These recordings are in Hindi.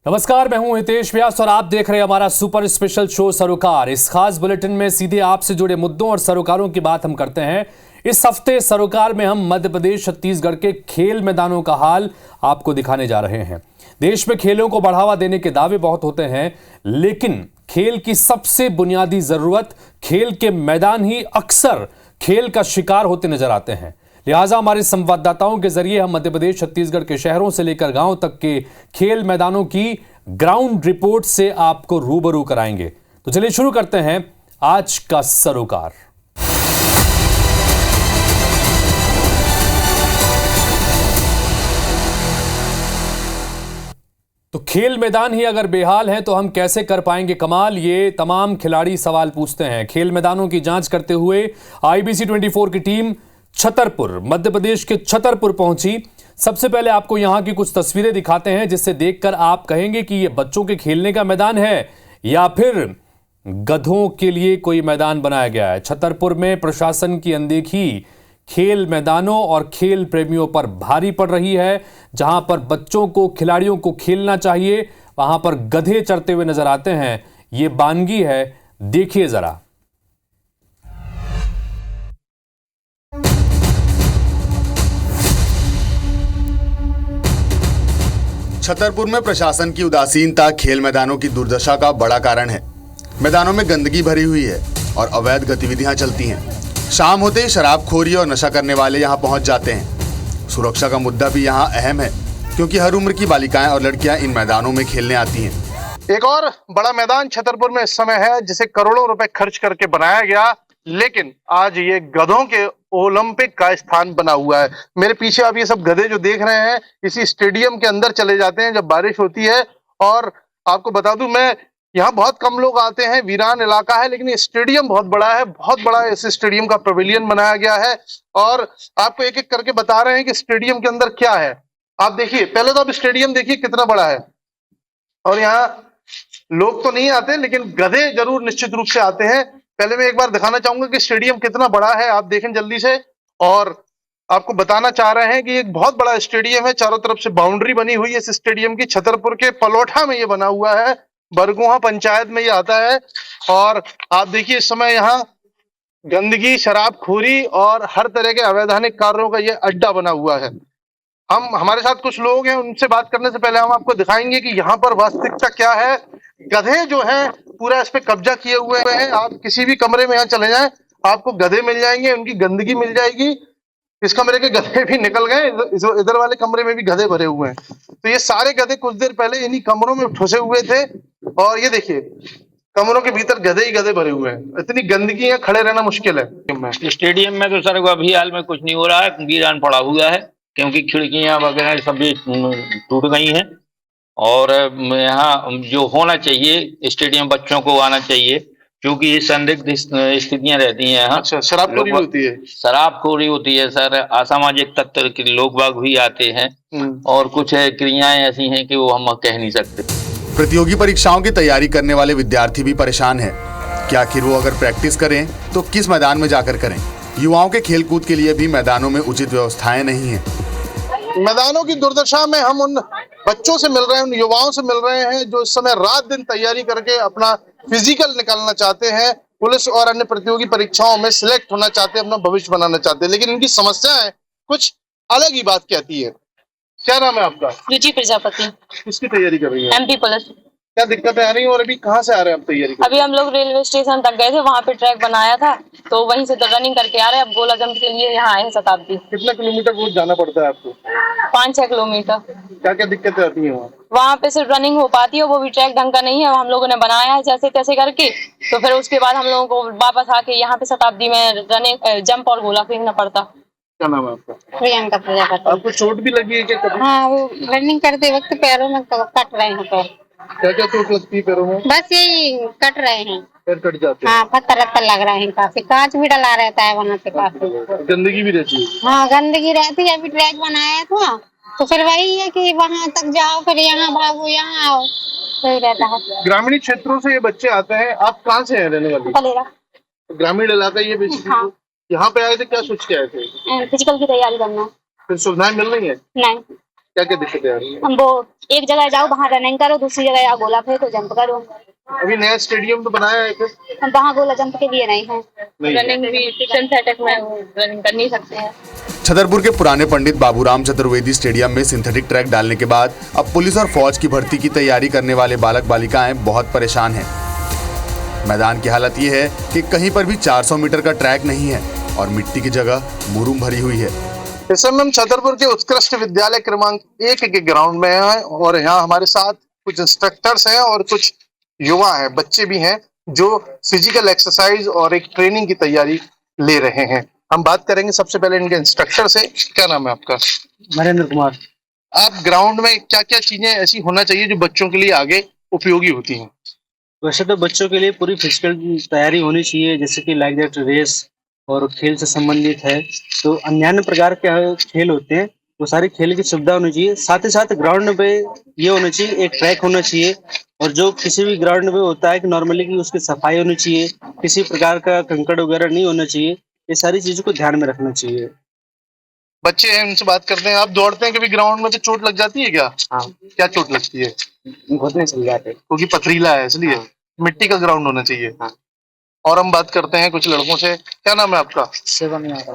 नमस्कार, मैं हूं हितेश व्यास और आप देख रहे हैं हमारा सुपर स्पेशल शो सरोकार। इस खास बुलेटिन में सीधे आपसे जुड़े मुद्दों और सरोकारों की बात हम करते हैं। इस हफ्ते सरोकार में हम मध्य प्रदेश छत्तीसगढ़ के खेल मैदानों का हाल आपको दिखाने जा रहे हैं। देश में खेलों को बढ़ावा देने के दावे बहुत होते हैं, लेकिन खेल की सबसे बुनियादी जरूरत खेल के मैदान ही अक्सर खेल का शिकार होते नजर आते हैं। लिहाजा हमारे संवाददाताओं के जरिए हम मध्य प्रदेश छत्तीसगढ़ के शहरों से लेकर गांव तक के खेल मैदानों की ग्राउंड रिपोर्ट से आपको रूबरू कराएंगे। तो चलिए शुरू करते हैं आज का सरोकार। तो खेल मैदान ही अगर बेहाल है तो हम कैसे कर पाएंगे कमाल, ये तमाम खिलाड़ी सवाल पूछते हैं। खेल मैदानों की जांच करते हुए IBC 24 की टीम छतरपुर, मध्य प्रदेश के छतरपुर पहुंची। सबसे पहले आपको यहां की कुछ तस्वीरें दिखाते हैं जिससे देखकर आप कहेंगे कि यह बच्चों के खेलने का मैदान है या फिर गधों के लिए कोई मैदान बनाया गया है। छतरपुर में प्रशासन की अनदेखी खेल मैदानों और खेल प्रेमियों पर भारी पड़ रही है। जहां पर बच्चों को, खिलाड़ियों को खेलना चाहिए, वहां पर गधे चरते हुए नजर आते हैं। यह वानगी है, देखिए जरा। छतरपुर में प्रशासन की उदासीनता खेल मैदानों की दुर्दशा का बड़ा कारण है। मैदानों में गंदगी भरी हुई है और अवैध गतिविधियां चलती हैं। शाम होते ही शराबखोरी और नशा करने वाले यहां पहुंच जाते हैं। सुरक्षा का मुद्दा भी यहां अहम है, क्योंकि हर उम्र की बालिकाएं और लड़कियां इन मैदानों में खेलने आती हैं। एक और बड़ा मैदान छतरपुर में इस समय है, जिसे करोड़ों रुपए खर्च करके बनाया गया, लेकिन आज ये गधों के ओलंपिक का स्थान बना हुआ है। मेरे पीछे आप ये सब गधे जो देख रहे हैं, इसी स्टेडियम के अंदर चले जाते हैं जब बारिश होती है। और आपको बता दूं, मैं यहाँ बहुत कम लोग आते हैं, वीरान इलाका है, लेकिन ये स्टेडियम बहुत बड़ा है, बहुत बड़ा इस स्टेडियम का पवेलियन बनाया गया है। और आपको एक एक करके बता रहे हैं कि स्टेडियम के अंदर क्या है। आप देखिए, पहले तो आप स्टेडियम देखिए कितना बड़ा है। और यहाँ लोग तो नहीं आते, लेकिन गधे जरूर निश्चित रूप से आते हैं। पहले मैं एक बार दिखाना चाहूंगा कि स्टेडियम कितना बड़ा है, आप देखें जल्दी से। और आपको बताना चाह रहे हैं कि एक बहुत बड़ा स्टेडियम है, चारों तरफ से बाउंड्री बनी हुई है इस स्टेडियम की। छतरपुर के पलोठा में ये बना हुआ है, बरगुहा पंचायत में ये आता है। और आप देखिए इस समय यहाँ गंदगी, शराबखोरी और हर तरह के अवैधानिक कार्यों का ये अड्डा बना हुआ है। हमारे साथ कुछ लोग हैं, उनसे बात करने से पहले हम आपको दिखाएंगे कि यहाँ पर वास्तविकता क्या है। गधे जो हैं पूरा इस पे कब्जा किए हुए हैं। आप किसी भी कमरे में यहाँ चले जाएं, आपको गधे मिल जाएंगे, उनकी गंदगी मिल जाएगी। इस कमरे के गधे भी निकल गए, इधर वाले कमरे में भी गधे भरे हुए हैं। तो ये सारे गधे कुछ देर पहले इन्हीं कमरों में ठुसे हुए थे। और ये देखिए, कमरों के भीतर गधे ही गधे भरे हुए हैं। इतनी गंदगी है, खड़े रहना मुश्किल है। स्टेडियम में तो सर अभी हाल में कुछ नहीं हो रहा है, वीरान पड़ा हुआ है, क्योंकि खिड़कियां वगैरह सभी टूट गई हैं। और यहाँ जो होना चाहिए, स्टेडियम बच्चों को आना चाहिए, क्योंकि संदिग्ध स्थितियां रहती हैं। अच्छा, शराबखोरी होती है? शराबखोरी होती है सर, असामाजिक तत्व के लोग बाग भी आते हैं, और कुछ क्रियाएं ऐसी हैं कि वो हम कह नहीं सकते। प्रतियोगी परीक्षाओं की तैयारी करने वाले विद्यार्थी भी परेशान है कि आखिर वो अगर प्रैक्टिस करें तो किस मैदान में जाकर करें। युवाओं के खेलकूद के लिए भी मैदानों में उचित व्यवस्थाएं नहीं है। मैदानों की दुर्दशा में हम उन बच्चों से मिल रहे हैं, उन युवाओं से मिल रहे हैं जो इस समय रात दिन तैयारी करके अपना फिजिकल निकालना चाहते हैं, पुलिस और अन्य प्रतियोगी परीक्षाओं में सिलेक्ट होना चाहते हैं, अपना भविष्य बनाना चाहते हैं। लेकिन इनकी समस्याएं कुछ अलग ही बात कहती है। क्या नाम है आपका? रुचि प्रजापति। किसकी तैयारी कर रही है? MP police. क्या दिक्कतें आ रही हैं और अभी कहाँ से आ रहे हैं आप तैयारी? अभी हम लोग रेलवे स्टेशन तक गए थे, वहाँ पे ट्रैक बनाया था, तो वहीं से तो रनिंग करके आ रहे हैं। अब गोला जंप के लिए यहाँ आए हैं शताब्दी। कितना किलोमीटर रोज जाना पड़ता है आपको? 5-6 किलोमीटर। क्या क्या दिक्कतें आती है वहाँ? वहाँ पे सिर्फ रनिंग हो पाती है, वो भी ट्रैक ढंग का नहीं है। हम लोगों ने बनाया है जैसे तैसे करके, तो फिर उसके बाद हम लोगों को वापस आके यहाँ पे शताब्दी में रनिंग, जंप और गोला फेंकना पड़ता। क्या नाम है आपका? प्रियंका प्रजापति। आपको चोट भी लगी है क्या कभी? हाँ, वो रनिंग करते वक्त पैरों में कट रहे हैं पैर। क्या क्या चोट लगती है पैरों में? बस यही कट रहे हैं, पैर कट जाते हैं। हाँ, पत्थर लग रहे हैं काफी, कांच भी डला रहता है वहाँ पे काफी। गंदगी भी रहती है? हाँ, गंदगी रहती है। अभी ट्रैक बनाया था तो फिर वही है कि वहाँ तक जाओ, फिर यहाँ भागो, यहाँ आओ, सही रहता है। ग्रामीण क्षेत्रों से ये बच्चे आते हैं। आप कहाँ से हैं रहने वाली? पलेरा। ग्रामीण इलाका ये बेसिकली। हाँ। यहाँ पे आए थे, क्या सोच के आए थे? फिजिकल की तैयारी करना। फिर सुविधाएं मिल रही है? नहीं। क्या क्या दिक्कतें आ रही है? हम वो एक जगह जाओ वहाँ रनिंग करो, दूसरी जगह जाओ गोला फेंको, जंप करो। अभी नया स्टेडियम तो बनाया है फिर हम वहाँ गोला जंप के लिए नहीं है। नहीं है। रनिंग भी किचन सेटअप में रनिंग कर नहीं सकते हैं। छतरपुर के पुराने पंडित बाबूराम चतुर्वेदी स्टेडियम में सिंथेटिक ट्रैक डालने के बाद अब पुलिस और फौज की भर्ती की तैयारी करने वाले बालक बालिकाएं बहुत परेशान हैं। मैदान की हालत ये है कि कहीं पर भी 400 मीटर का ट्रैक नहीं है और मिट्टी की जगह मुरूम भरी हुई है। इस समय हम छतरपुर के उत्कृष्ट विद्यालय क्रमांक 1 के ग्राउंड में हैं और यहाँ हमारे साथ कुछ इंस्ट्रक्टर्स हैं और कुछ युवा हैं, बच्चे भी हैं जो फिजिकल एक्सरसाइज और एक ट्रेनिंग की तैयारी ले रहे हैं। हम बात करेंगे सबसे पहले इनके इंस्ट्रक्टर से। क्या नाम है आपका? नरेंद्र कुमार। आप ग्राउंड में क्या क्या चीजें ऐसी होना चाहिए जो बच्चों के लिए आगे उपयोगी होती हैं? वैसे तो बच्चों के लिए पूरी फिजिकल तैयारी होनी चाहिए, जैसे कि लाइक दैट रेस और खेल से संबंधित है तो अन्य प्रकार के खेल होते हैं, वो सारी खेल की सुविधा होनी चाहिए। साथ ही साथ ग्राउंड पे ये होना चाहिए, एक ट्रैक होना चाहिए और जो किसी भी ग्राउंड में होता है कि नॉर्मली की उसकी सफाई होनी चाहिए, किसी प्रकार का कंकड़ वगैरह नहीं होना चाहिए। ये सारी चीजों को ध्यान में रखना चाहिए। बच्चे हैं, उनसे बात करते हैं। आप दौड़ते हैं कभी ग्राउंड में तो चोट लग जाती है क्या? हाँ, क्या चोट लगती है? घुटने चल जाते। क्योंकि पथरीला है इसलिए। हाँ। मिट्टी का ग्राउंड होना चाहिए। हाँ। और हम बात करते हैं कुछ लड़कों से। क्या नाम है आपका? सेवा में आता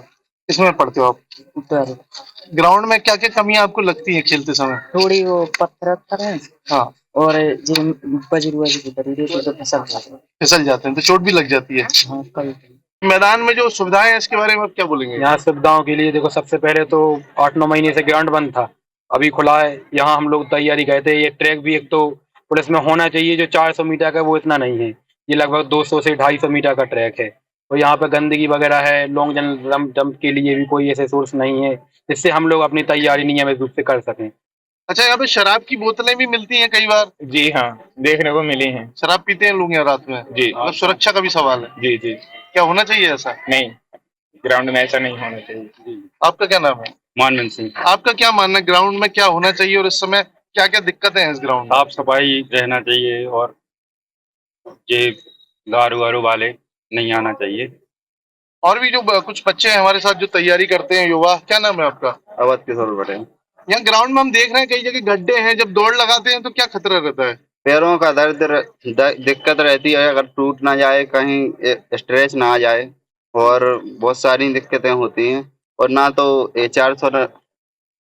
किसमें पढ़ते हो आप? ग्राउंड में क्या क्या कमियां आपको लगती हैं खेलते समय? थोड़ी वो पत्थर है हाँ, और जो तो फिसल जाते हैं तो चोट भी लग जाती है। मैदान में जो सुविधाएं हैं इसके बारे में आप क्या बोलेंगे? यहाँ सुविधाओं के लिए देखो, सबसे पहले तो 8-9 महीने से ग्राउंड बंद था, अभी खुला है। यहाँ हम लोग तैयारी करते हैं। ये ट्रैक भी एक तो पुलिस में होना चाहिए, जो 400 मीटर का वो इतना नहीं है, ये लगभग 200 से 250 मीटर का ट्रैक है। और यहाँ पे गंदगी वगैरह है, लॉन्ग जंप के लिए भी कोई ऐसे सोर्स नहीं है जिससे हम लोग अपनी तैयारी नियमित रूप से कर सकें। अच्छा, यहाँ पे शराब की बोतलें भी मिलती हैं कई बार। जी हाँ, देखने को मिली हैं। शराब पीते हैं लोग यहाँ रात में? जी। मतलब सुरक्षा का भी सवाल है। जी जी। क्या होना चाहिए ऐसा? नहीं, ग्राउंड में ऐसा नहीं होना चाहिए। आपका क्या नाम है? मानवन सिंह। आपका क्या मानना है, ग्राउंड में क्या होना चाहिए और इस समय क्या क्या दिक्कतें हैं इस ग्राउंड में? साफ सफाई रहना चाहिए और ये दारू वारू वाले नहीं आना चाहिए। और भी जो कुछ बच्चे हैं हमारे साथ जो तैयारी करते हैं, युवा। क्या नाम है आपका? अवध किशोर पटेल। यहाँ ग्राउंड में हम देख रहे हैं कई जगह गड्ढे हैं, जब दौड़ लगाते हैं तो क्या खतरा रहता है? पैरों का दर्द दिक्कत रहती है, अगर टूट ना जाए, कहीं स्ट्रेच ना आ जाए, और बहुत सारी दिक्कतें होती हैं। और ना तो 400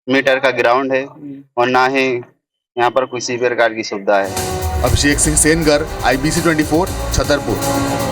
मीटर का ग्राउंड है और ना ही यहाँ पर किसी प्रकार की सुविधा है। अभिषेक सिंह सेनगर, IBC 24, छतरपुर।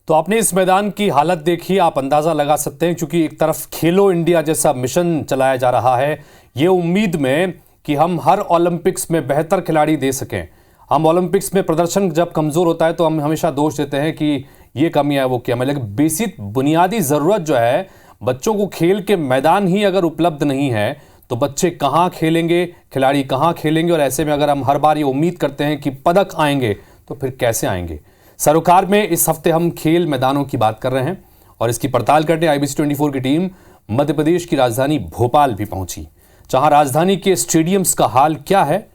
तो आपने इस मैदान की हालत देखी, आप अंदाज़ा लगा सकते हैं, क्योंकि एक तरफ खेलो इंडिया जैसा मिशन चलाया जा रहा है, ये उम्मीद में कि हम हर ओलंपिक्स में बेहतर खिलाड़ी दे सकें। हम ओलंपिक्स में प्रदर्शन जब कमज़ोर होता है तो हम हमेशा दोष देते हैं कि ये कमी है वो कमी है, लेकिन बेसिक बुनियादी ज़रूरत जो है, बच्चों को खेल के मैदान ही अगर उपलब्ध नहीं है तो बच्चे कहाँ खेलेंगे, खिलाड़ी कहाँ खेलेंगे। और ऐसे में अगर हम हर बार ये उम्मीद करते हैं कि पदक आएंगे तो फिर कैसे आएंगे। सरोकार में इस हफ्ते हम खेल मैदानों की बात कर रहे हैं और इसकी पड़ताल करने IBC 24 की टीम मध्य प्रदेश की राजधानी भोपाल भी पहुंची, जहां राजधानी के स्टेडियम्स का हाल क्या है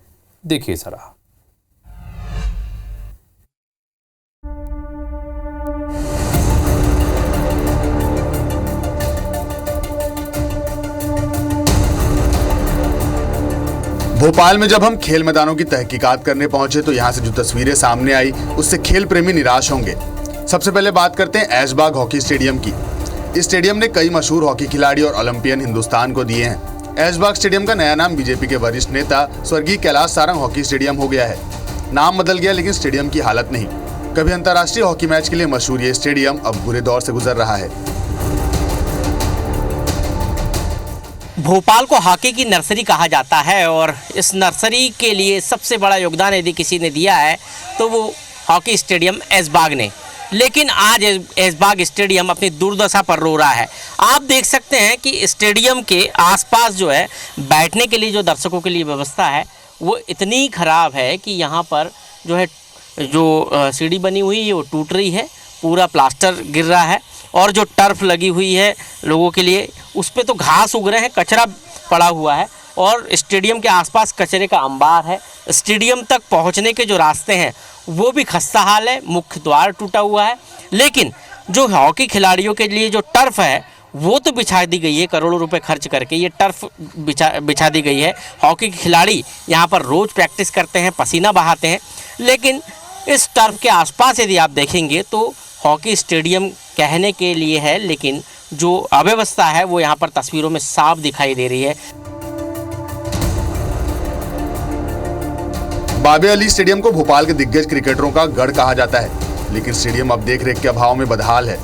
देखिए जरा। भोपाल में जब हम खेल मैदानों की तहकीकात करने पहुंचे तो यहां से जो तस्वीरें सामने आई उससे खेल प्रेमी निराश होंगे। सबसे पहले बात करते हैं ऐशबाग हॉकी स्टेडियम की। इस स्टेडियम ने कई मशहूर हॉकी खिलाड़ी और ओलंपियन हिंदुस्तान को दिए हैं। ऐशबाग स्टेडियम का नया नाम बीजेपी के वरिष्ठ नेता स्वर्गीय कैलाश सारंग हॉकी स्टेडियम हो गया है। नाम बदल गया लेकिन स्टेडियम की हालत नहीं। कभी अंतर्राष्ट्रीय हॉकी मैच के लिए मशहूर ये स्टेडियम अब बुरे दौर से गुजर रहा है। भोपाल को हॉकी की नर्सरी कहा जाता है और इस नर्सरी के लिए सबसे बड़ा योगदान यदि किसी ने दिया है तो वो हॉकी स्टेडियम ऐशबाग ने। लेकिन आज ऐशबाग स्टेडियम अपनी दुर्दशा पर रो रहा है। आप देख सकते हैं कि स्टेडियम के आसपास जो है बैठने के लिए जो दर्शकों के लिए व्यवस्था है वो इतनी ख़राब है कि यहाँ पर जो है जो सीढ़ी बनी हुई है वो टूट रही है, पूरा प्लास्टर गिर रहा है और जो टर्फ लगी हुई है लोगों के लिए उस पर तो घास उग रहे हैं, कचरा पड़ा हुआ है और स्टेडियम के आसपास कचरे का अंबार है। स्टेडियम तक पहुंचने के जो रास्ते हैं वो भी खस्ता हाल है, मुख्य द्वार टूटा हुआ है। लेकिन जो हॉकी खिलाड़ियों के लिए जो टर्फ है वो तो बिछा दी गई है करोड़ों रुपए खर्च करके, ये टर्फ बिछा दी गई है। हॉकी के खिलाड़ी यहाँ पर रोज़ प्रैक्टिस करते हैं, पसीना बहाते हैं, लेकिन इस टर्फ के आसपास यदि आप देखेंगे तो हॉकी स्टेडियम कहने के लिए है, लेकिन जो अव्यवस्था है वो यहाँ पर तस्वीरों में साफ दिखाई दे रही है। बाबे अली स्टेडियम को भोपाल के दिग्गज क्रिकेटरों का गढ़ कहा जाता है, लेकिन स्टेडियम अब देखरेख के अभाव में बदहाल है।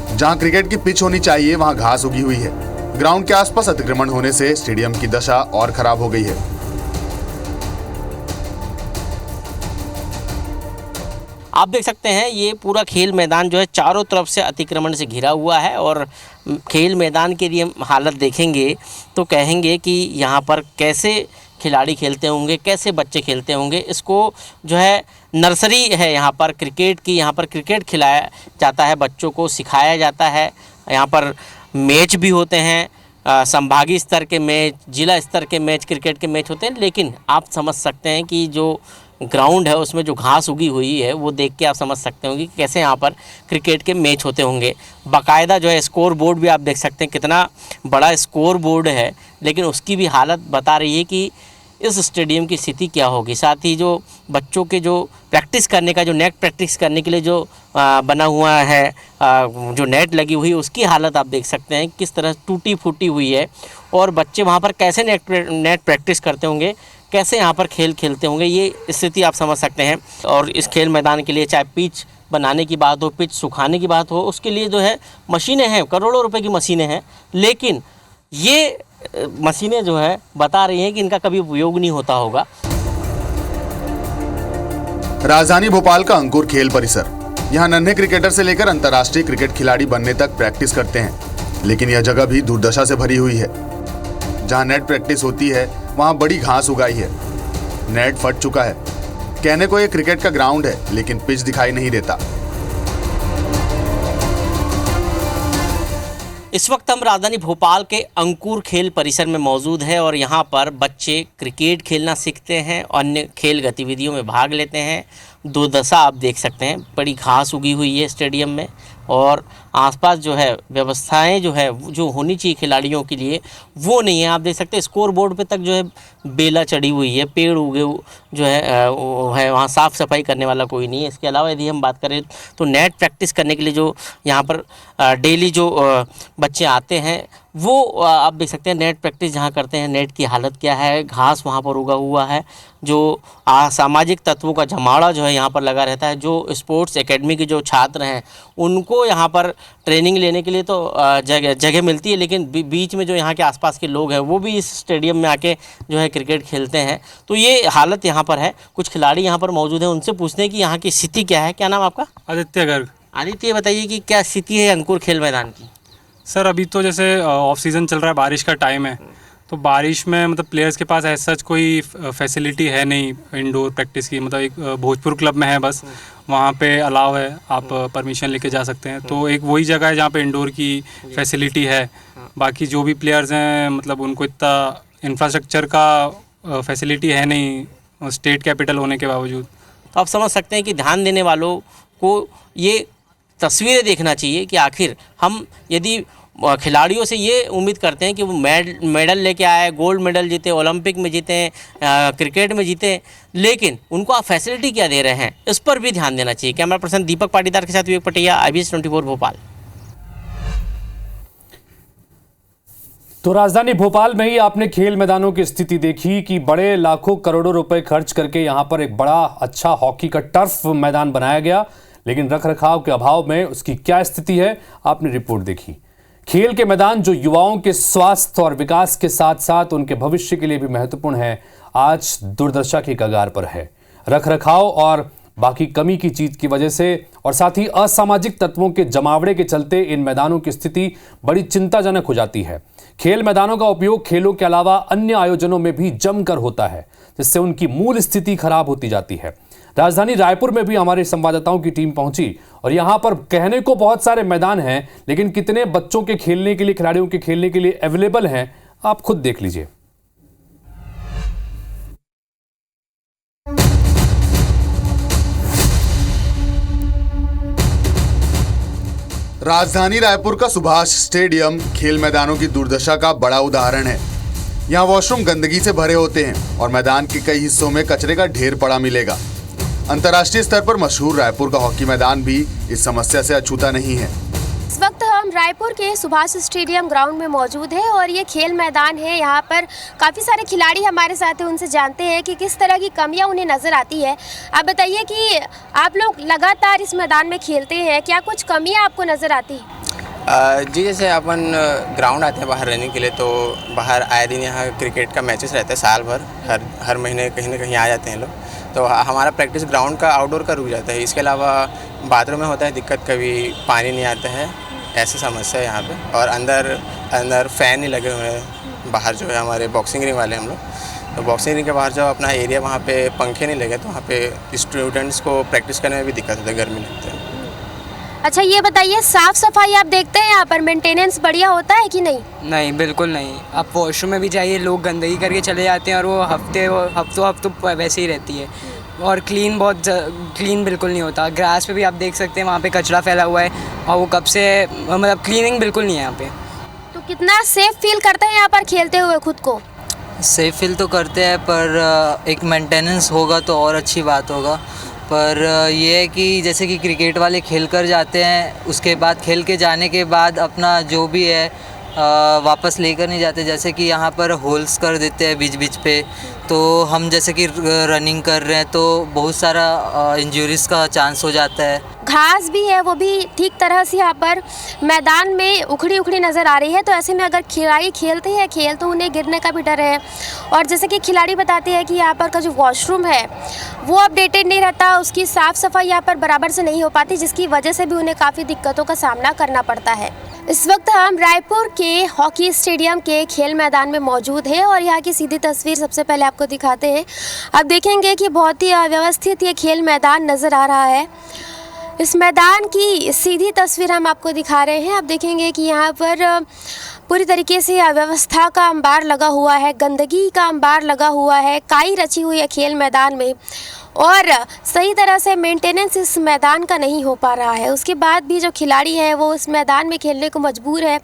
जहां क्रिकेट की पिच होनी चाहिए वहां घास उगी हुई है। ग्राउंड के आसपास अतिक्रमण होने से स्टेडियम की दशा और खराब हो गई है। आप देख सकते हैं ये पूरा खेल मैदान जो है चारों तरफ से अतिक्रमण से घिरा हुआ है, और खेल मैदान की यदि हम हालत देखेंगे तो कहेंगे कि यहाँ पर कैसे खिलाड़ी खेलते होंगे, कैसे बच्चे खेलते होंगे। इसको जो है नर्सरी है यहाँ पर क्रिकेट की, यहाँ पर क्रिकेट खिलाया जाता है, बच्चों को सिखाया जाता है। यहाँ पर मैच भी होते हैं, संभागीय स्तर के मैच, जिला स्तर के मैच, क्रिकेट के मैच होते हैं। लेकिन आप समझ सकते हैं कि जो ग्राउंड है उसमें जो घास उगी हुई है वो देख के आप समझ सकते होंगे कि कैसे यहाँ पर क्रिकेट के मैच होते होंगे। बाकायदा जो है स्कोर बोर्ड भी आप देख सकते हैं, कितना बड़ा स्कोर बोर्ड है, लेकिन उसकी भी हालत बता रही है कि इस स्टेडियम की स्थिति क्या होगी। साथ ही जो बच्चों के जो प्रैक्टिस करने का, जो नेट प्रैक्टिस करने के लिए जो बना हुआ है, जो नेट लगी हुई है, उसकी हालत आप देख सकते हैं किस तरह टूटी फूटी हुई है। और बच्चे वहाँ पर कैसे नेट प्रैक्टिस करते होंगे, कैसे यहाँ पर खेल खेलते होंगे, ये स्थिति आप समझ सकते हैं। और इस खेल मैदान के लिए चाहे पिच बनाने की बात हो, पिच सुखाने की बात हो, उसके लिए जो है मशीनें हैं, करोड़ों रुपए की मशीनें हैं, लेकिन ये मशीनें जो है बता रही हैं कि इनका कभी उपयोग नहीं होता होगा। राजधानी भोपाल का अंकुर खेल परिसर, यहाँ नन्हे क्रिकेटर से लेकर अंतर्राष्ट्रीय क्रिकेट खिलाड़ी बनने तक प्रैक्टिस करते हैं, लेकिन यह जगह भी दुर्दशा से भरी हुई है। जहाँ नेट प्रैक्टिस होती है वहाँ बड़ी घास उगाई है, नेट फट चुका है। कहने को यह क्रिकेट का ग्राउंड है, लेकिन पिच दिखाई नहीं देता। इस वक्त हम राजधानी भोपाल के अंकुर खेल परिसर में मौजूद है, और यहाँ पर बच्चे क्रिकेट खेलना सीखते हैं, अन्य खेल गतिविधियों में भाग लेते हैं। दुर्दशा आप देख सकते हैं, बड़ी घास उगी हुई है स्टेडियम में, और आसपास जो है व्यवस्थाएं जो है जो होनी चाहिए खिलाड़ियों के लिए वो नहीं है। आप देख सकते हैं स्कोर बोर्ड पे तक जो है बेला चढ़ी हुई है, पेड़ उगे जो है वहाँ साफ़ सफाई करने वाला कोई नहीं है। इसके अलावा यदि हम बात करें तो नेट प्रैक्टिस करने के लिए जो यहाँ पर डेली जो बच्चे आते हैं वो आप देख सकते हैं नेट प्रैक्टिस जहाँ करते हैं, नेट की हालत क्या है, घास वहाँ पर उगा हुआ है। जो असामाजिक तत्वों का जमावड़ा जो है यहाँ पर लगा रहता है। जो स्पोर्ट्स एकेडमी के जो छात्र हैं उनको यहाँ पर ट्रेनिंग लेने के लिए तो जगह मिलती है, लेकिन बीच में जो यहाँ के आसपास के लोग हैं वो भी इस स्टेडियम में आके जो है क्रिकेट खेलते हैं। तो ये हालत यहाँ पर है। कुछ खिलाड़ी यहाँ पर मौजूद हैं, उनसे पूछते हैं कि यहाँ की स्थिति क्या है। क्या नाम आपका? आदित्य गर्ग। आदित्य, बताइए कि क्या स्थिति है अंकुर खेल मैदान की? सर अभी तो जैसे ऑफ सीज़न चल रहा है, बारिश का टाइम है, तो बारिश में मतलब प्लेयर्स के पास ऐसा सच कोई फैसिलिटी है नहीं इंडोर प्रैक्टिस की। मतलब एक भोजपुर क्लब में है बस, वहाँ पे अलाउ है, आप परमिशन लेके जा सकते हैं। तो एक वही जगह है जहाँ पे इंडोर की फैसिलिटी है। बाकी जो भी प्लेयर्स हैं मतलब उनको इतना इंफ्रास्ट्रक्चर का फैसिलिटी है नहीं स्टेट कैपिटल होने के बावजूद। तो आप समझ सकते हैं कि ध्यान देने वालों को ये तस्वीरें देखना चाहिए कि आखिर हम यदि खिलाड़ियों से ये उम्मीद करते हैं कि वो मेडल लेके आए, गोल्ड मेडल जीते, ओलंपिक में जीते, क्रिकेट में जीते, लेकिन उनको आप फैसिलिटी क्या दे रहे हैं, इस पर भी ध्यान देना चाहिए। कैमरा पर्सन दीपक पाटीदार के साथ विवेक पटिया, IBS 24 भोपाल। तो राजधानी भोपाल में ही आपने खेल मैदानों की स्थिति देखी कि बड़े लाखों करोड़ों रुपए खर्च करके यहां पर एक बड़ा अच्छा हॉकी का टर्फ मैदान बनाया गया, लेकिन रखरखाव के अभाव में उसकी क्या स्थिति है आपने रिपोर्ट देखी। खेल के मैदान जो युवाओं के स्वास्थ्य और विकास के साथ साथ उनके भविष्य के लिए भी महत्वपूर्ण है, आज दुर्दशा की कगार पर है। रखरखाव और बाकी कमी की चीज की वजह से और साथ ही असामाजिक तत्वों के जमावड़े के चलते इन मैदानों की स्थिति बड़ी चिंताजनक हो जाती है। खेल मैदानों का उपयोग खेलों के अलावा अन्य आयोजनों में भी जमकर होता है, जिससे उनकी मूल स्थिति खराब होती जाती है। राजधानी रायपुर में भी हमारे संवाददाताओं की टीम पहुंची और यहां पर कहने को बहुत सारे मैदान हैं, लेकिन कितने बच्चों के खेलने के लिए, खिलाड़ियों के खेलने के लिए अवेलेबल हैं, आप खुद देख लीजिए। राजधानी रायपुर का सुभाष स्टेडियम खेल मैदानों की दुर्दशा का बड़ा उदाहरण है। यहाँ वॉशरूम गंदगी से भरे होते हैं और मैदान के कई हिस्सों में कचरे का ढेर पड़ा मिलेगा। अंतर्राष्ट्रीय स्तर पर मशहूर रायपुर का हॉकी मैदान भी इस समस्या से अछूता नहीं है। इस वक्त हम रायपुर के सुभाष स्टेडियम ग्राउंड में मौजूद है और ये खेल मैदान है। यहाँ पर काफ़ी सारे खिलाड़ी हमारे साथ हैं, उनसे जानते हैं कि किस तरह की कमियां उन्हें नज़र आती है। आप बताइए कि आप लोग लगातार इस मैदान में खेलते हैं, क्या कुछ कमियां आपको नज़र आती है? जी, जैसे अपन ग्राउंड आते हैं बाहर रहने के लिए, तो बाहर आए दिन यहाँ क्रिकेट का मैचेस रहते हैं साल भर, हर महीने कहीं ना कहीं आ जाते हैं लोग। तो हमारा प्रैक्टिस ग्राउंड का आउटडोर का रुक जाता है। इसके अलावा बाथरूम में होता है दिक्कत, कभी पानी नहीं आता है, ऐसी समस्या है यहाँ पे। और अंदर फ़ैन नहीं लगे हुए हैं। बाहर जो है हमारे बॉक्सिंग रिंग वाले हम लोग, तो बॉक्सिंग रिंग के बाहर जो अपना एरिया वहाँ पे पंखे नहीं लगे, तो वहाँ पे स्टूडेंट्स को प्रैक्टिस करने में भी दिक्कत होती है, गर्मी लगती है। अच्छा, ये बताइए, साफ़ सफाई आप देखते हैं यहाँ पर मेंटेनेंस बढ़िया होता है कि नहीं? नहीं, बिल्कुल नहीं। आप वॉशरूम में भी जाइए, लोग गंदगी करके चले जाते हैं और वो हफ्तों वैसे ही रहती है। और क्लीन बिल्कुल नहीं होता। ग्रास पे भी आप देख सकते हैं, वहाँ पे कचरा फैला हुआ है और वो कब से मतलब क्लीनिंग बिल्कुल नहीं है यहाँ पे। तो कितना सेफ फील करते हैं यहाँ पर खेलते हुए खुद को? सेफ फील तो करते हैं, पर एक मेंटेनेंस होगा तो और अच्छी बात होगा। पर ये है कि जैसे कि क्रिकेट वाले खेल कर जाते हैं, उसके बाद खेल के जाने के बाद अपना जो भी है वापस लेकर नहीं जाते। जैसे कि यहाँ पर होल्स कर देते हैं बीच बीच पे, तो हम जैसे कि रनिंग कर रहे हैं तो बहुत सारा इंजरीज़ का चांस हो जाता है। घास भी है, वो भी ठीक तरह से यहाँ पर मैदान में उखड़ी नज़र आ रही है। तो ऐसे में अगर खिलाड़ी खेलते हैं खेल, तो उन्हें गिरने का भी डर है। और जैसे कि खिलाड़ी बताते हैं कि यहाँ पर का जो वॉशरूम है वो अपडेटेड नहीं रहता, उसकी साफ़ सफाई यहाँ पर बराबर से नहीं हो पाती, जिसकी वजह से भी उन्हें काफ़ी दिक्कतों का सामना करना पड़ता है। इस वक्त हम रायपुर के हॉकी स्टेडियम के खेल मैदान में मौजूद है और यहाँ की सीधी तस्वीर सबसे पहले आपको दिखाते हैं। आप देखेंगे कि बहुत ही अव्यवस्थित ये खेल मैदान नज़र आ रहा है। इस मैदान की सीधी तस्वीर हम आपको दिखा रहे हैं। आप देखेंगे कि यहाँ पर पूरी तरीके से अव्यवस्था का अंबार लगा हुआ है, गंदगी का अंबार लगा हुआ है, काई रची हुई है खेल मैदान में और सही तरह से मेंटेनेंस इस मैदान का नहीं हो पा रहा है। उसके बाद भी जो खिलाड़ी है वो इस मैदान में खेलने को मजबूर है।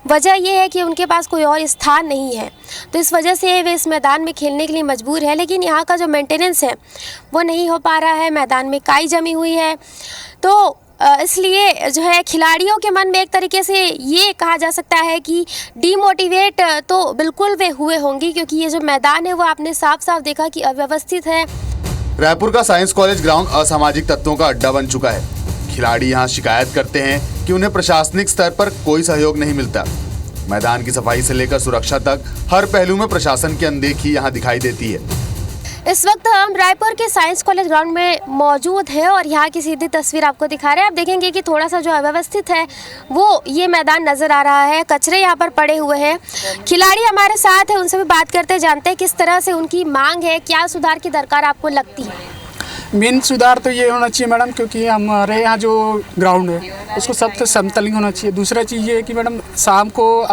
वजह यह है कि उनके पास कोई और स्थान नहीं है, तो इस वजह से वे इस मैदान में खेलने के लिए मजबूर है। लेकिन यहाँ का जो मेंटेनेंस है वो नहीं हो पा रहा है, मैदान में काई जमी हुई है। तो इसलिए जो है खिलाड़ियों के मन में एक तरीके से ये कहा जा सकता है कि डीमोटिवेट तो बिल्कुल वे हुए होंगे, क्योंकि ये जो मैदान है वो आपने साफ साफ देखा कि अव्यवस्थित है। रायपुर का साइंस कॉलेज ग्राउंड असामाजिक तत्वों का अड्डा बन चुका है। खिलाड़ी यहाँ शिकायत करते हैं कि उन्हें प्रशासनिक स्तर पर कोई सहयोग नहीं मिलता। मैदान की सफाई से लेकर सुरक्षा तक हर पहलू में प्रशासन की अनदेखी यहाँ दिखाई देती है। इस वक्त हम रायपुर के साइंस कॉलेज ग्राउंड में मौजूद है और यहाँ की सीधी तस्वीर आपको दिखा रहे हैं। आप देखेंगे कि थोड़ा सा जो अव्यवस्थित है वो ये मैदान नज़र आ रहा है, कचरे यहाँ पर पड़े हुए हैं। खिलाड़ी हमारे साथ है, उनसे भी बात करते जानते हैं किस तरह से उनकी मांग है, क्या सुधार की दरकार आपको लगती है। मेन सुधार तो ये होना चाहिए मैडम, क्योंकि हमारे यहाँ जो ग्राउंड है उसको सबसे समतल होना चाहिए। दूसरा चीज़ ये है कि मैडम शाम को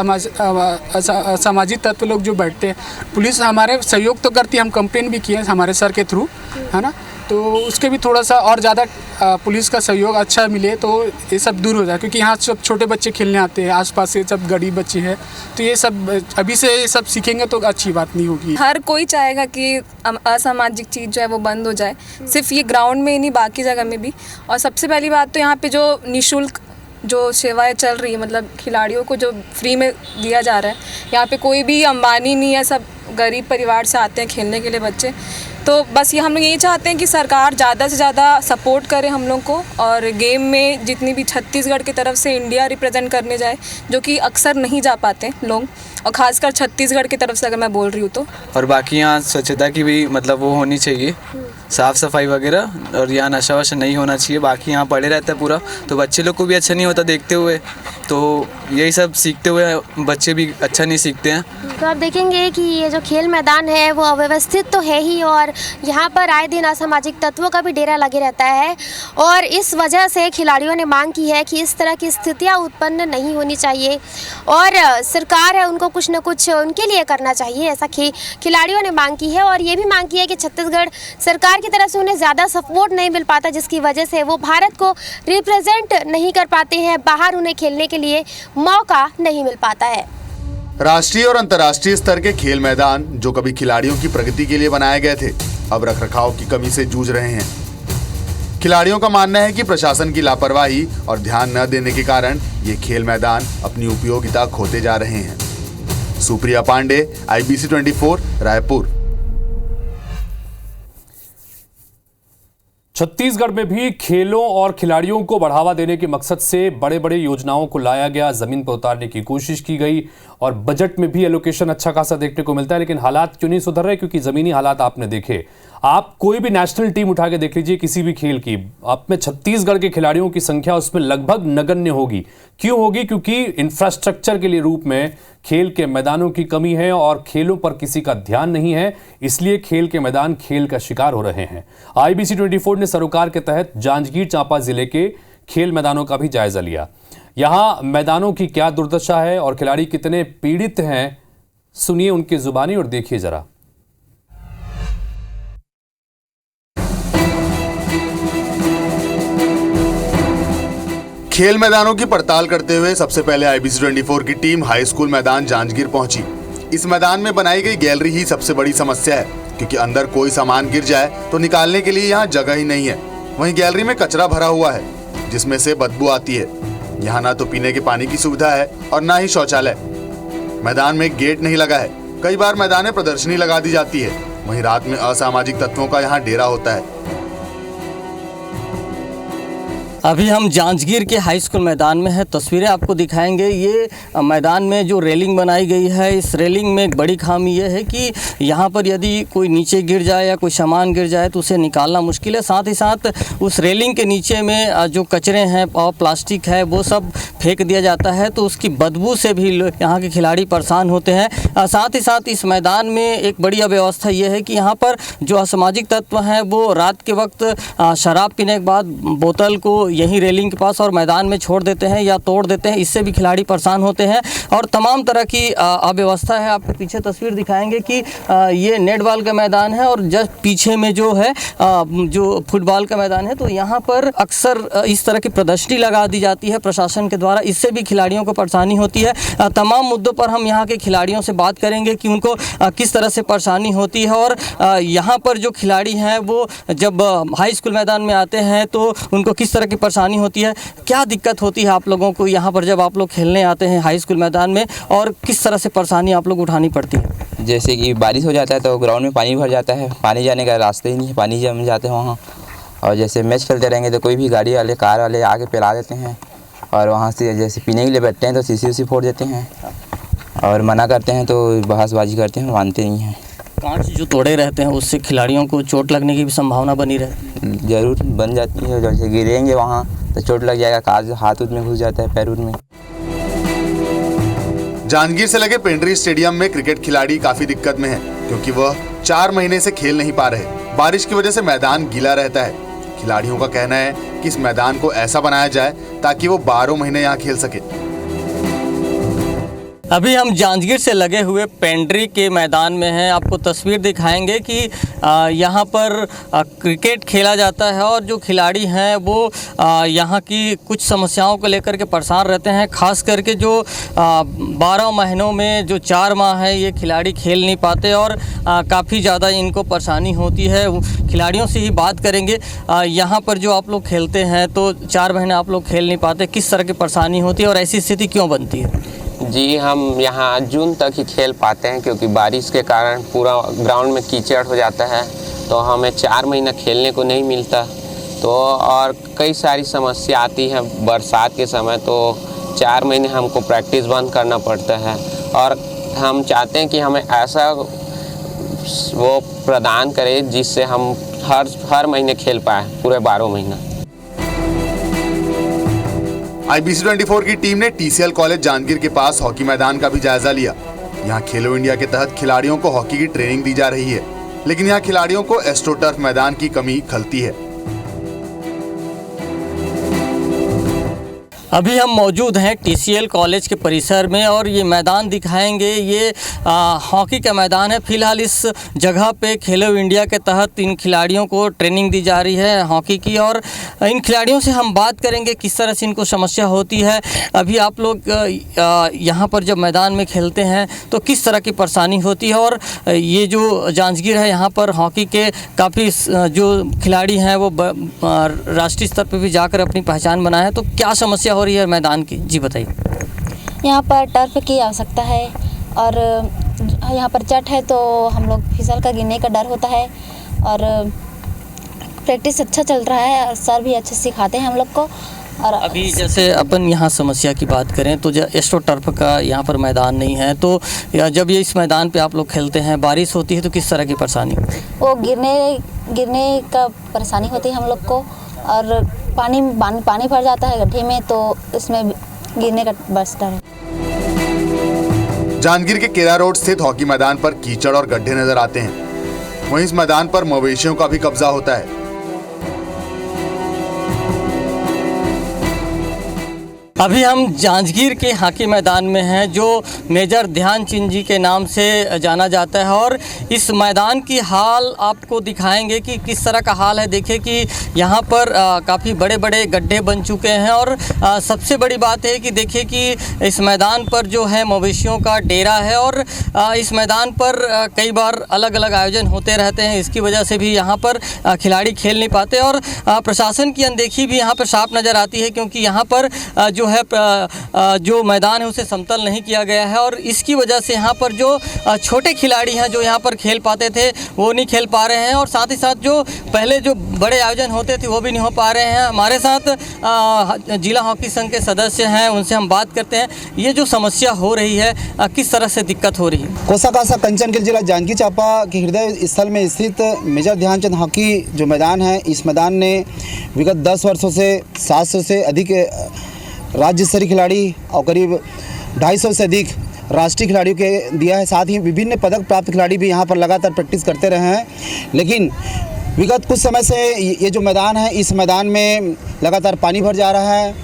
सामाजिक तत्व लोग जो बैठते हैं, पुलिस हमारे सहयोग तो करती है, हम कंप्लेन भी किए हमारे सर के थ्रू, है ना, तो उसके भी थोड़ा सा और ज़्यादा पुलिस का सहयोग अच्छा मिले तो ये सब दूर हो जाए। क्योंकि यहाँ सब छोटे बच्चे खेलने आते हैं, आसपास से सब गरीब बच्चे हैं, तो ये सब अभी से ये सब सीखेंगे तो अच्छी बात नहीं होगी। हर कोई चाहेगा कि असामाजिक चीज़ जो है वो बंद हो जाए, सिर्फ ये ग्राउंड में ही नहीं बाकी जगह में भी। और सबसे पहली बात तो यहाँ पे जो निःशुल्क जो सेवाएं चल रही है, मतलब खिलाड़ियों को जो फ्री में दिया जा रहा है, यहाँ पे कोई भी अंबानी नहीं है, सब गरीब परिवार से आते हैं खेलने के लिए बच्चे। तो बस ये हम लोग यही चाहते हैं कि सरकार ज़्यादा से ज़्यादा सपोर्ट करे हम लोग को, और गेम में जितनी भी छत्तीसगढ़ की तरफ से इंडिया रिप्रेजेंट करने जाए, जो कि अक्सर नहीं जा पाते लोग, और ख़ासकर छत्तीसगढ़ की तरफ से अगर मैं बोल रही हूँ तो। और बाकी यहाँ स्वच्छता की भी मतलब वो होनी चाहिए, साफ़ सफाई वगैरह, और यहाँ नशा वशा नहीं होना चाहिए। बाकी यहाँ पड़े रहता है पूरा, तो बच्चे लोग को भी अच्छा नहीं होता देखते हुए, तो यही सब सीखते हुए बच्चे भी अच्छा नहीं सीखते हैं। तो आप देखेंगे कि ये जो खेल मैदान है वो अव्यवस्थित तो है ही, और यहाँ पर आए दिन असामाजिक तत्वों का भी डेरा लगे रहता है और इस वजह से खिलाड़ियों ने मांग की है कि इस तरह की स्थितियाँ उत्पन्न नहीं होनी चाहिए और सरकार है उनको कुछ न कुछ उनके लिए करना चाहिए, ऐसा खिलाड़ियों ने मांग की है। और ये भी मांग की है कि छत्तीसगढ़ सरकार की तरफ से उन्हें ज़्यादा सपोर्ट नहीं मिल पाता, जिसकी वजह से वो भारत को रिप्रेजेंट नहीं कर पाते हैं, बाहर उन्हें खेलने के लिए मौका नहीं मिल पाता है। राष्ट्रीय और अंतर्राष्ट्रीय स्तर के खेल मैदान जो कभी खिलाड़ियों की प्रगति के लिए बनाए गए थे, अब रखरखाव की कमी से जूझ रहे हैं। खिलाड़ियों का मानना है कि प्रशासन की लापरवाही और ध्यान न देने के कारण ये खेल मैदान अपनी उपयोगिता खोते जा रहे हैं। सुप्रिया पांडे, IBC 24, रायपुर। छत्तीसगढ़ में भी खेलों और खिलाड़ियों को बढ़ावा देने के मकसद से बड़े बड़े योजनाओं को लाया गया, जमीन पर उतारने की कोशिश की गई और बजट में भी एलोकेशन अच्छा खासा देखने को मिलता है। लेकिन हालात क्यों नहीं सुधर रहे? क्योंकि जमीनी हालात आपने देखे। आप कोई भी नेशनल टीम उठा के देख लीजिए किसी भी खेल की, आप में छत्तीसगढ़ के खिलाड़ियों की संख्या उसमें लगभग नगण्य होगी। क्यों होगी? क्योंकि इंफ्रास्ट्रक्चर के लिए रूप में खेल के मैदानों की कमी है और खेलों पर किसी का ध्यान नहीं है, इसलिए खेल के मैदान खेल का शिकार हो रहे हैं। IBC 24 ने सरोकार के तहत जांजगीर चांपा जिले के खेल मैदानों का भी जायजा लिया। यहां मैदानों की क्या दुर्दशा है और खिलाड़ी कितने पीड़ित हैं, सुनिए उनकी जुबानी और देखिए जरा। खेल मैदानों की पड़ताल करते हुए सबसे पहले IBC 24 की टीम हाई स्कूल मैदान जांजगीर पहुंची। इस मैदान में बनाई गई गैलरी ही सबसे बड़ी समस्या है, क्योंकि अंदर कोई सामान गिर जाए तो निकालने के लिए यहाँ जगह ही नहीं है। वहीं गैलरी में कचरा भरा हुआ है जिसमें से बदबू आती है। यहाँ ना तो पीने के पानी की सुविधा है और ना ही शौचालय। मैदान में गेट नहीं लगा है। कई बार मैदान में प्रदर्शनी लगा दी जाती है। वहीं रात में असामाजिक तत्वों का यहाँ डेरा होता है। अभी हम जांजगीर के हाई स्कूल मैदान में है। तस्वीरें आपको दिखाएंगे। ये मैदान में जो रेलिंग बनाई गई है, इस रेलिंग में एक बड़ी खामी ये है कि यहाँ पर यदि कोई नीचे गिर जाए या कोई सामान गिर जाए तो उसे निकालना मुश्किल है। साथ ही साथ उस रेलिंग के नीचे में जो कचरे हैं और प्लास्टिक है वो सब फेंक दिया जाता है, तो उसकी बदबू से भी यहाँ के खिलाड़ी परेशान होते हैं। साथ ही साथ इस मैदान में एक बड़ी अव्यवस्था ये है कि यहाँ पर जो असामाजिक तत्व हैं वो रात के वक्त शराब पीने के बाद बोतल को यहीं रेलिंग के पास और मैदान में छोड़ देते हैं या तोड़ देते हैं। इससे भी खिलाड़ी परेशान होते हैं और तमाम तरह की अव्यवस्था है। आपके पीछे तस्वीर दिखाएंगे कि ये नेटबॉल का मैदान है और जस्ट पीछे में जो है जो फुटबॉल का मैदान है। तो यहाँ पर अक्सर इस तरह की प्रदर्शनी लगा दी जाती है प्रशासन के द्वारा। इससे भी खिलाड़ियों को परेशानी होती है। तमाम मुद्दों पर हम यहाँ के खिलाड़ियों से बात करेंगे कि उनको किस तरह से परेशानी होती है और यहाँ पर जो खिलाड़ी हैं वो जब हाई स्कूल मैदान में आते हैं तो उनको किस तरह की परेशानी होती है, क्या दिक्कत होती है आप लोगों को यहाँ पर जब आप लोग खेलने आते हैं हाई स्कूल मैदान में, और किस तरह से परेशानी आप लोग उठानी पड़ती है? जैसे कि बारिश हो जाता है तो ग्राउंड में पानी भर जाता है, पानी जाने का रास्ते ही नहीं है, पानी जम जाते हैं वहाँ। और जैसे मैच खेलते रहेंगे तो कोई भी गाड़ी वाले कार वाले आके पिला देते हैं और वहाँ से जैसे पीने के लिए बैठते हैं तो शीशी फोड़ देते हैं और मना करते हैं तो बहसबाजी करते हैं, मानते नहीं हैं। कांच जो तोड़े रहते हैं उससे खिलाड़ियों को चोट लगने की भी संभावना बनी रहती है? जरूर बन जाती है। जैसे गिरेंगे वहाँ तो चोट लग जाएगा, कांच हाथ में घुस जाता है, पैर में। जांजगीर से लगे पेंड्री स्टेडियम में क्रिकेट खिलाड़ी काफी दिक्कत में है, क्योंकि वह 4 महीने से खेल नहीं पा रहे। बारिश की वजह से मैदान गीला रहता है। खिलाड़ियों का कहना है कि इस मैदान को ऐसा बनाया जाए ताकि वो 12 महीने यहाँ खेल सके। अभी हम जांजगीर से लगे हुए पेंड्री के मैदान में हैं। आपको तस्वीर दिखाएंगे कि यहाँ पर क्रिकेट खेला जाता है और जो खिलाड़ी हैं वो यहाँ की कुछ समस्याओं को लेकर के परेशान रहते हैं। खास करके जो 12 महीनों में जो 4 माह है ये खिलाड़ी खेल नहीं पाते और काफ़ी ज़्यादा इनको परेशानी होती है। खिलाड़ियों से ही बात करेंगे। यहाँ पर जो आप लोग खेलते हैं तो 4 महीने आप लोग खेल नहीं पाते, किस तरह की परेशानी होती है और ऐसी स्थिति क्यों बनती है? जी, हम यहाँ जून तक ही खेल पाते हैं क्योंकि बारिश के कारण पूरा ग्राउंड में कीचड़ हो जाता है, तो हमें 4 महीना खेलने को नहीं मिलता। तो और कई सारी समस्या आती है बरसात के समय, तो 4 महीने हमको प्रैक्टिस बंद करना पड़ता है। और हम चाहते हैं कि हमें ऐसा वो प्रदान करे जिससे हम हर महीने खेल पाए, पूरे 12 महीना। IBC 24 की टीम ने TCL कॉलेज जांजगीर के पास हॉकी मैदान का भी जायजा लिया। यहाँ खेलो इंडिया के तहत खिलाड़ियों को हॉकी की ट्रेनिंग दी जा रही है, लेकिन यहाँ खिलाड़ियों को एस्ट्रोटर्फ मैदान की कमी खलती है। अभी हम मौजूद हैं TCL कॉलेज के परिसर में और ये मैदान दिखाएंगे। ये हॉकी का मैदान है। फिलहाल इस जगह पे खेलो इंडिया के तहत इन खिलाड़ियों को ट्रेनिंग दी जा रही है हॉकी की, और इन खिलाड़ियों से हम बात करेंगे किस तरह से इनको समस्या होती है। अभी आप लोग यहाँ पर जब मैदान में खेलते हैं तो किस तरह की परेशानी होती है, और ये जो जांजगीर है यहाँ पर हॉकी के काफ़ी जो खिलाड़ी हैं वो राष्ट्रीय स्तर पर भी जाकर अपनी पहचान बनाए हैं, तो क्या समस्या हो रही है मैदान की, जी बताइए। यहाँ पर टर्फ की आवश्यकता है और यहाँ पर चट है तो हम लोग फिसल का गिरने का डर होता है, और प्रैक्टिस अच्छा चल रहा है और सर भी अच्छे सिखाते हैं हम लोग को। और अभी जैसे अपन यहाँ समस्या की बात करें तो एस्ट्रो टर्फ का यहाँ पर मैदान नहीं है, तो जब ये इस मैदान पे आप लोग खेलते हैं, बारिश होती है तो किस तरह की परेशानी? वो गिरने का परेशानी होती है हम लोग को, और पानी भर जाता है गड्ढे में, तो इसमें गिरने का बस डर है। जांजगीर के केरा रोड स्थित हॉकी मैदान पर कीचड़ और गड्ढे नजर आते हैं। वहीं इस मैदान पर मवेशियों का भी कब्जा होता है। अभी हम जांजगीर के हॉकी मैदान में हैं जो मेजर ध्यानचंद जी के नाम से जाना जाता है, और इस मैदान की हाल आपको दिखाएंगे कि किस तरह का हाल है। देखिए कि यहाँ पर काफ़ी बड़े बड़े गड्ढे बन चुके हैं, और सबसे बड़ी बात है कि देखिए कि इस मैदान पर जो है मवेशियों का डेरा है, और इस मैदान पर कई बार अलग अलग आयोजन होते रहते हैं। इसकी वजह से भी यहाँ पर खिलाड़ी खेल नहीं पाते, और प्रशासन की अनदेखी भी यहाँ पर साफ नज़र आती है, क्योंकि यहाँ पर जो मैदान है उसे समतल नहीं किया गया है, और इसकी वजह से यहाँ पर जो छोटे खिलाड़ी हैं जो यहाँ पर खेल पाते थे वो नहीं खेल पा रहे हैं, और साथ ही साथ जो पहले जो बड़े आयोजन होते थे वो भी नहीं हो पा रहे हैं। हमारे साथ जिला हॉकी संघ के सदस्य हैं, उनसे हम बात करते हैं ये जो समस्या हो रही है किस तरह से दिक्कत हो रही है। कोसाकासा कंचनगिरी जिला जांजगीर चांपा के हृदय स्थल में स्थित मेजर ध्यानचंद हॉकी जो मैदान है, इस मैदान ने विगत 10 वर्षों से 700 से अधिक राज्य स्तरीय खिलाड़ी और करीब 250 से अधिक राष्ट्रीय खिलाड़ियों के दिया है। साथ ही विभिन्न पदक प्राप्त खिलाड़ी भी यहाँ पर लगातार प्रैक्टिस करते रहे हैं, लेकिन विगत कुछ समय से ये जो मैदान है, इस मैदान में लगातार पानी भर जा रहा है,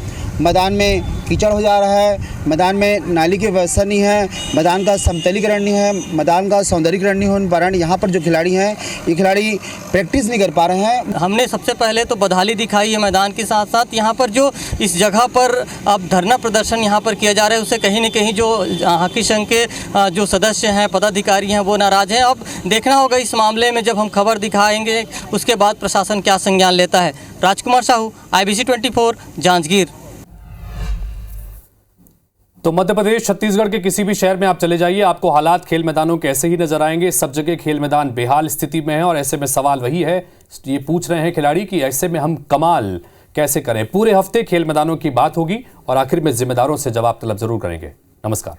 मैदान में कीचड़ हो जा रहा है, मैदान में नाली की व्यवस्था नहीं है, मैदान का समतलीकरण नहीं है, मैदान का सौंदर्यीकरण नहीं होने कारण यहाँ पर जो खिलाड़ी हैं ये खिलाड़ी प्रैक्टिस नहीं कर पा रहे हैं। हमने सबसे पहले तो बदहाली दिखाई है मैदान के साथ साथ यहाँ पर जो इस जगह पर अब धरना प्रदर्शन यहाँ पर किया जा रहा है, उससे कहीं न कहीं जो हॉकी संघ के जो सदस्य हैं, पदाधिकारी हैं, वो नाराज़ हैं। अब देखना होगा इस मामले में, जब हम खबर दिखाएंगे उसके बाद प्रशासन क्या संज्ञान लेता है। राजकुमार साहू, IBC 24, जांजगीर। तो मध्य प्रदेश, छत्तीसगढ़ के किसी भी शहर में आप चले जाइए, आपको हालात खेल मैदानों के ऐसे ही नजर आएंगे। सब जगह खेल मैदान बेहाल स्थिति में है, और ऐसे में सवाल वही है, ये पूछ रहे हैं खिलाड़ी कि ऐसे में हम कमाल कैसे करें। पूरे हफ्ते खेल मैदानों की बात होगी और आखिर में जिम्मेदारों से जवाब तलब जरूर करेंगे। नमस्कार।